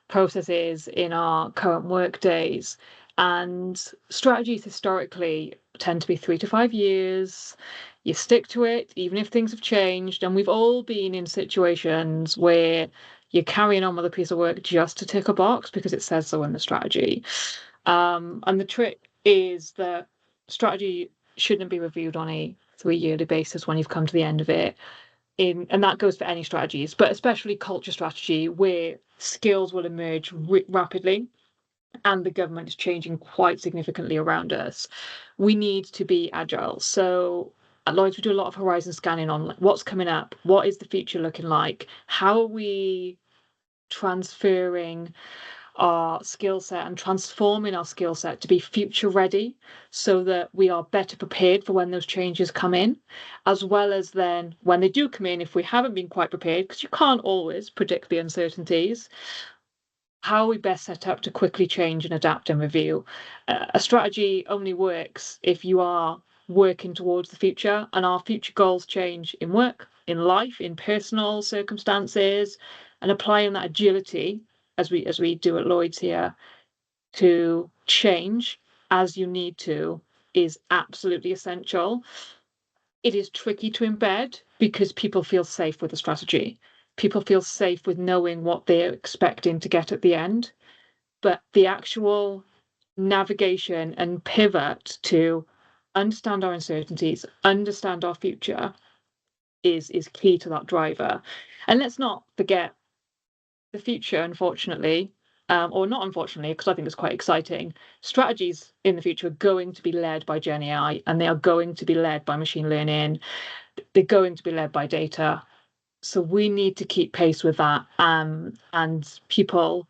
processes in our current work days, and strategies historically tend to be 3 to 5 years. You stick to it even if things have changed, and we've all been in situations where you're carrying on with a piece of work just to tick a box because it says so in the strategy. And the trick is that strategy shouldn't be reviewed on a 3-yearly basis when you've come to the end of it. And that goes for any strategies, but especially culture strategy, where skills will emerge rapidly and the government is changing quite significantly around us. We need to be agile. So at Lloyds, we do a lot of horizon scanning on what's coming up, what is the future looking like, how are we transferring our skill set and transforming our skill set to be future ready so that we are better prepared for when those changes come in, as well as then when they do come in, if we haven't been quite prepared, because you can't always predict the uncertainties, how are we best set up to quickly change and adapt and review? A strategy only works if you are working towards the future, and our future goals change in work, in life, in personal circumstances, and applying that agility as we do at Lloyds here to change as you need to is absolutely essential. It is tricky to embed because people feel safe with the strategy. People feel safe with knowing what they're expecting to get at the end. But the actual navigation and pivot to understand our uncertainties, understand our future is key to that driver. And let's not forget the future, unfortunately, or not, unfortunately, because I think it's quite exciting. Strategies in the future are going to be led by Gen AI, and they are going to be led by machine learning. They're going to be led by data. So we need to keep pace with that, and people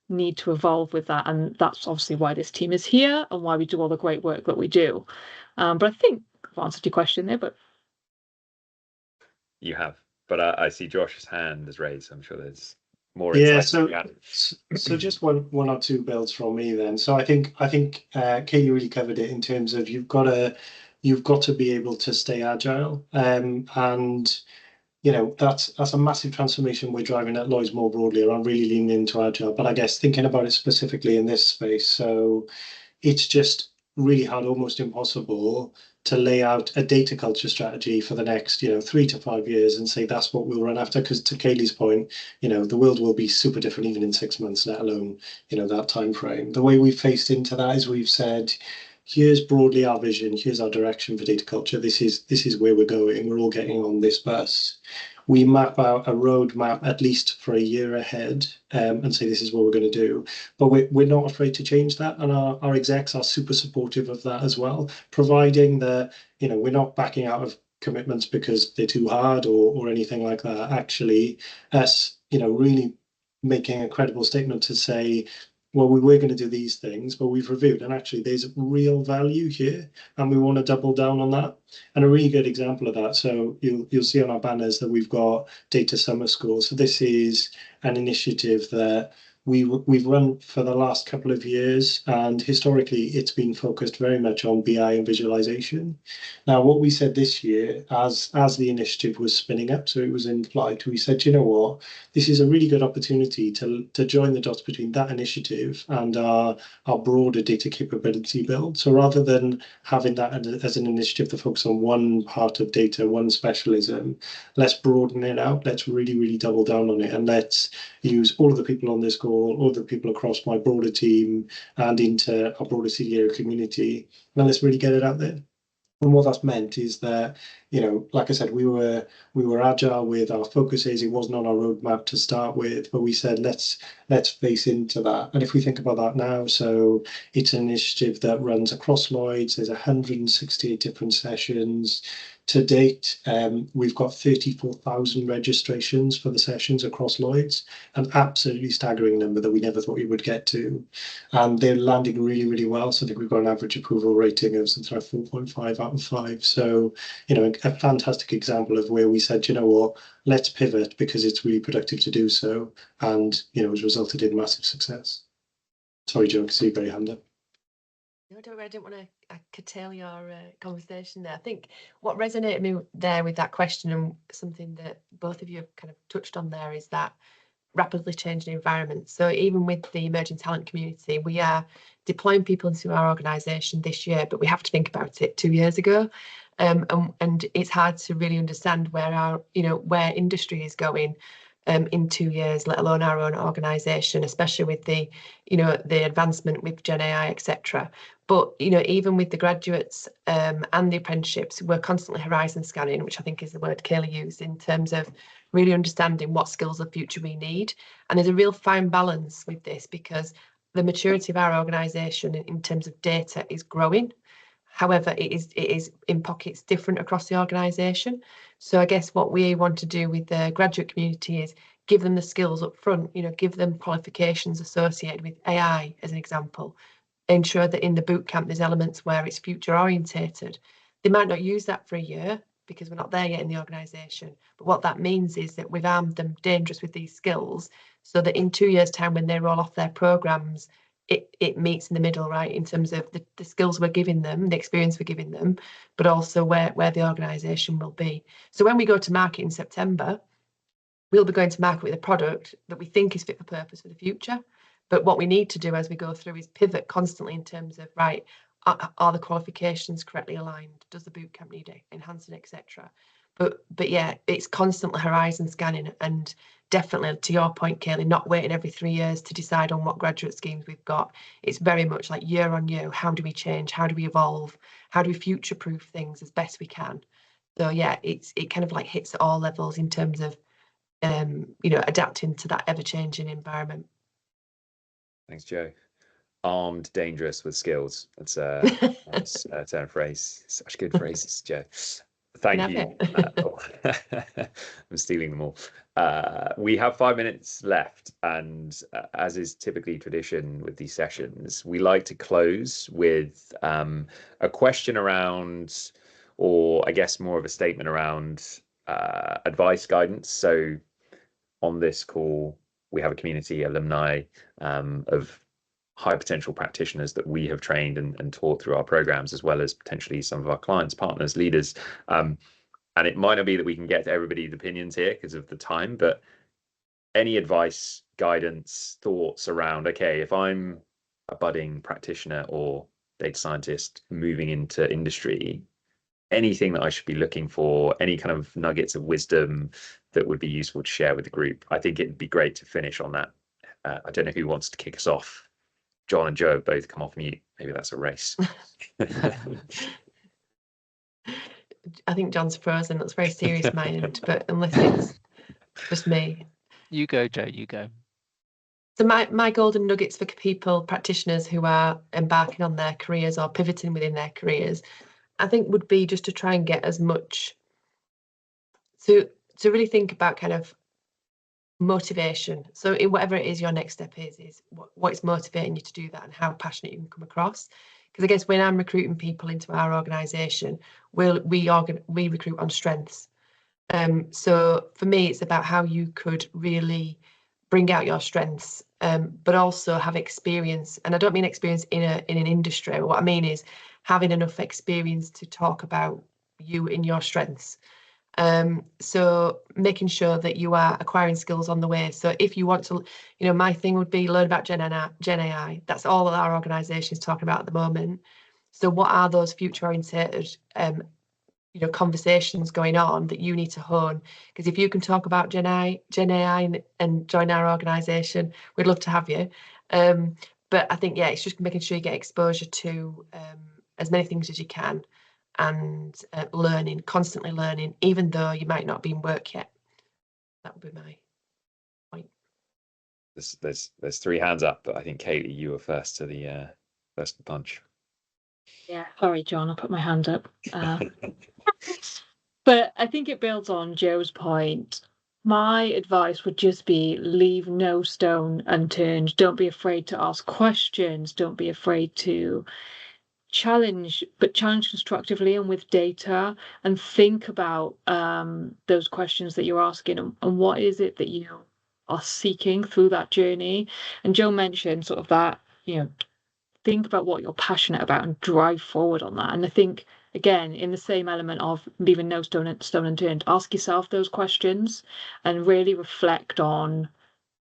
need to evolve with that. And that's obviously why this team is here and why we do all the great work that we do. But I think I've answered your question there, but You have, but I see Josh's hand is raised. I'm sure there's more Yeah, insight. so just one or two builds from me then. So I think Katie really covered it in terms of you've got to be able to stay agile, and that's a massive transformation we're driving at Lloyds more broadly around really leaning into agile. But I guess thinking about it specifically in this space, so it's just really hard, almost impossible, to lay out a data culture strategy for the next 3 to 5 years and say that's what we'll run after, because to Kaylee's point, the world will be super different even in 6 months, let alone that time frame. The way we've faced into that is we've said, here's broadly our vision, here's our direction for data culture, this is where we're going, we're all getting on this bus. We map out a roadmap at least for a year ahead, and say this is what we're going to do. But we're not afraid to change that, and our execs are super supportive of that as well, providing that we're not backing out of commitments because they're too hard or anything like that. Actually, us really making a credible statement to say, well, we were going to do these things, but we've reviewed, and actually there's real value here, and we want to double down on that. And a really good example of that, so you'll see on our banners that we've got Data Summer School. So this is an initiative that we've run for the last couple of years, and historically it's been focused very much on BI and visualization. Now, what we said this year, as the initiative was spinning up, so it was in flight, we said, you know what, this is a really good opportunity to join the dots between that initiative and our broader data capability build. So rather than having that as an initiative to focus on one part of data, one specialism, let's broaden it out. Let's really, really double down on it, and let's use all of the people on this call, all of the people across my broader team and into our broader CDO community, and let's really get it out there. And what that's meant is that, like I said, we were agile with our focuses. It wasn't on our roadmap to start with, but we said let's face into that. And if we think about that now, so it's an initiative that runs across Lloyds. There's 168 different sessions. To date, we've got 34,000 registrations for the sessions across Lloyds, an absolutely staggering number that we never thought we would get to. And they're landing really, really well. So I think we've got an average approval rating of something like 4.5 out of 5. So, a fantastic example of where we said, you know what, let's pivot because it's really productive to do so. And, it's resulted in massive success. Sorry, Joe, I see you very hand up. No, don't worry, I didn't want to curtail your conversation there. I think what resonated me there with that question, and something that both of you have kind of touched on there, is that rapidly changing environment. So even with the emerging talent community, we are deploying people into our organisation this year, but we have to think about it 2 years ago. And it's hard to really understand where industry is going in 2 years, let alone our own organisation, especially with the advancement with Gen AI, etc. But even with the graduates and the apprenticeships, we're constantly horizon scanning, which I think is the word Kaylee used, in terms of really understanding what skills of the future we need. And there's a real fine balance with this, because the maturity of our organisation in terms of data is growing. However, it is in pockets different across the organisation. So I guess what we want to do with the graduate community is give them the skills up front, give them qualifications associated with AI, as an example. Ensure that in the bootcamp there's elements where it's future orientated. They might not use that for a year because we're not there yet in the organisation. But what that means is that we've armed them dangerous with these skills, so that in 2 years' time, when they roll off their programmes, it meets in the middle, right, in terms of the skills we're giving them, the experience we're giving them, but also where the organisation will be. So when we go to market in September, we'll be going to market with a product that we think is fit for purpose for the future. But what we need to do as we go through is pivot constantly in terms of, right, are the qualifications correctly aligned? Does the bootcamp need enhancing, etc.? But yeah, it's constantly horizon scanning, and definitely, to your point, Kaylee, not waiting every 3 years to decide on what graduate schemes we've got. It's very much like year on year. How do we change? How do we evolve? How do we future-proof things as best we can? So yeah, it kind of like hits at all levels in terms of adapting to that ever-changing environment. Thanks, Joe. Armed, dangerous with skills. That's a nice turn of phrase. Such good phrases, Joe. Thank you. I'm stealing them all. We have 5 minutes left, and as is typically tradition with these sessions, we like to close with a question around, or I guess more of a statement around advice, guidance. So on this call, we have a community alumni of high potential practitioners that we have trained and taught through our programs, as well as potentially some of our clients, partners, leaders. And it might not be that we can get to everybody's opinions here because of the time, but any advice, guidance, thoughts around, okay, if I'm a budding practitioner or data scientist moving into industry, anything that I should be looking for, any kind of nuggets of wisdom that would be useful to share with the group. I think it'd be great to finish on that. I don't know who wants to kick us off. John and Joe have both come off mute. Maybe that's a race. I think John's frozen. That's very serious, my end. But unless it's just me. You go, Joe, you go. So my golden nuggets for people, practitioners who are embarking on their careers or pivoting within their careers, I think would be just to try and get as much to really think about kind of motivation. So in whatever it is your next step is what is motivating you to do that and how passionate you can come across. Because I guess when I'm recruiting people into our organisation, we recruit on strengths. So for me, it's about how you could really bring out your strengths, but also have experience. And I don't mean experience in an industry. What I mean is having enough experience to talk about you in your strengths. So making sure that you are acquiring skills on the way. So if you want to, my thing would be learn about Gen AI. That's all that our organisation is talking about at the moment. So what are those future oriented conversations going on that you need to hone? Because if you can talk about Gen AI and join our organisation, we'd love to have you. But I think, it's just making sure you get exposure to as many things as you can, and constantly learning, even though you might not be in work yet. That would be my point. There's 3 hands up, but I think Kaylee, you were first to the punch. Yeah, sorry, John, I put my hand up. But I think it builds on Joe's point. My advice would just be leave no stone unturned. Don't be afraid to ask questions. Don't be afraid to challenge, but challenge constructively and with data, and think about those questions that you're asking and what is it that you are seeking through that journey. And Joe mentioned sort of that, think about what you're passionate about and drive forward on that. And I think, again, in the same element of leaving no stone unturned, ask yourself those questions and really reflect on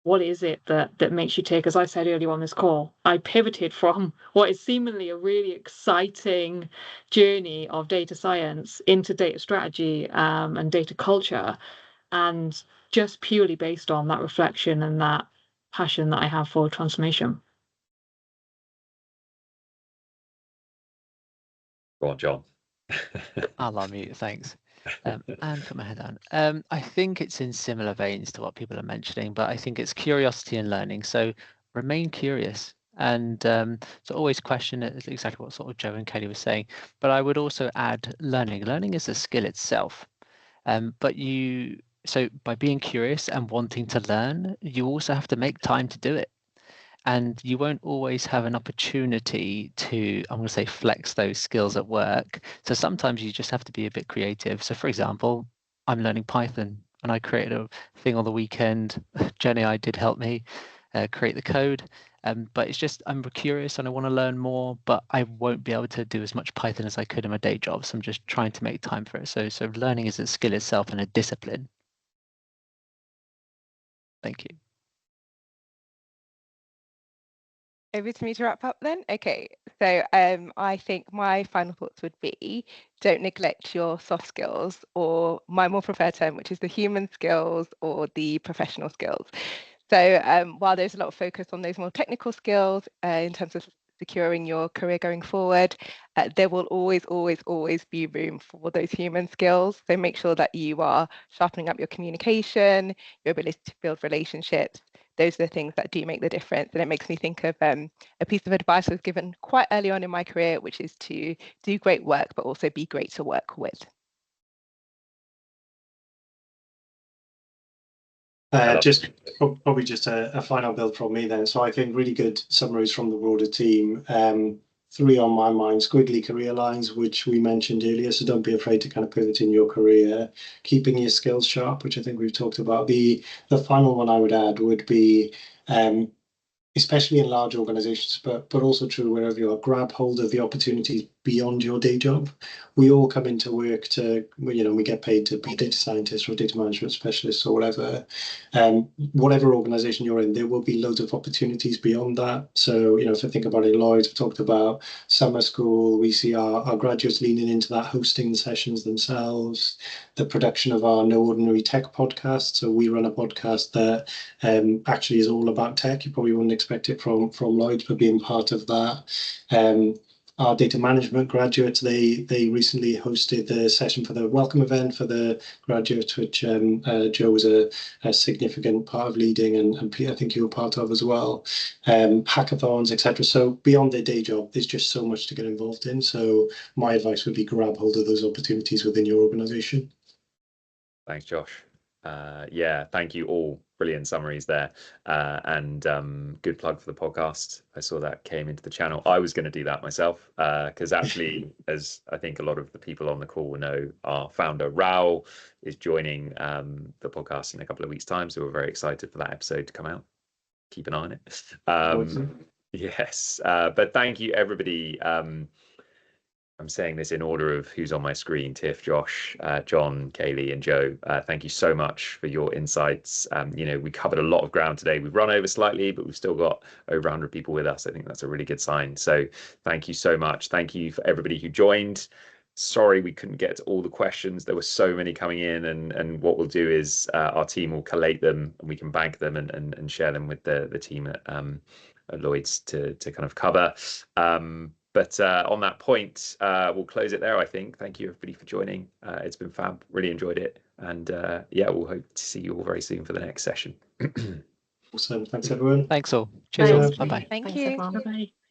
what is it that makes you tick. As I said earlier on this call, I pivoted from what is seemingly a really exciting journey of data science into data strategy and data culture, and just purely based on that reflection and that passion that I have for transformation. Go on, John. I'll unmute, thanks. And put my head down. I think it's in similar veins to what people are mentioning, but I think it's curiosity and learning. So remain curious and so always question it, exactly what sort of Joe and Kelly were saying. But I would also add learning. Learning is a skill itself. So by being curious and wanting to learn, you also have to make time to do it. And you won't always have an opportunity to, I'm going to say, flex those skills at work. So sometimes you just have to be a bit creative. So for example, I'm learning Python and I created a thing on the weekend. Gen AI did help me create the code. But it's just, I'm curious and I want to learn more, but I won't be able to do as much Python as I could in my day job. So I'm just trying to make time for it. So learning is a skill itself and a discipline. Thank you. Over to me to wrap up then. Okay, so I think my final thoughts would be don't neglect your soft skills, or my more preferred term, which is the human skills or the professional skills. So while there's a lot of focus on those more technical skills in terms of securing your career going forward, there will always be room for those human skills. So make sure that you are sharpening up your communication, your ability to build relationships, those are the things that do make the difference. And it makes me think of a piece of advice I was given quite early on in my career, which is to do great work, but also be great to work with. Just probably just a final build from me then. So I think really good summaries from the broader team. 3 on my mind: squiggly career lines, which we mentioned earlier. So don't be afraid to kind of pivot in your career. Keeping your skills sharp, which I think we've talked about. The final one I would add would be, especially in large organizations, but also true wherever you are, grab hold of the opportunities beyond your day job. We all come into work to, we get paid to be data scientists or data management specialists or whatever. Whatever organization you're in, there will be loads of opportunities beyond that. So, if I think about it, Lloyds, we talked about summer school. We see our graduates leaning into that, hosting the sessions themselves, the production of our No Ordinary Tech podcast. So we run a podcast that actually is all about tech. You probably wouldn't expect it from Lloyds, but being part of that. Our data management graduates, they recently hosted the session for the welcome event for the graduates, which Joe was a significant part of leading, and Pete, I think you were part of as well. Hackathons, etc. So beyond their day job, there's just so much to get involved in. So my advice would be grab hold of those opportunities within your organization. Thanks, Josh. Yeah, thank you all. Brilliant summaries there. And good plug for the podcast. I saw that came into the channel. I was going to do that myself because actually, as I think a lot of the people on the call will know, our founder, Raoul, is joining the podcast in a couple of weeks' time. So we're very excited for that episode to come out. Keep an eye on it. Yes, but thank you, everybody. I'm saying this in order of who's on my screen: Tiff, Josh, John, Kaylee, and Joe. Thank you so much for your insights. We covered a lot of ground today. We've run over slightly, but we've still got over 100 people with us. I think that's a really good sign. So thank you so much. Thank you for everybody who joined. Sorry we couldn't get to all the questions. There were so many coming in, and what we'll do is our team will collate them and we can bank them and share them with the team at Lloyds to kind of cover. But on that point, we'll close it there, I think. Thank you, everybody, for joining. It's been fab. Really enjoyed it. And yeah, we'll hope to see you all very soon for the next session. Awesome. Thanks, everyone. Thanks all. Cheers. Thanks. Bye-bye. Thank Thanks, you. everyone. Bye-bye.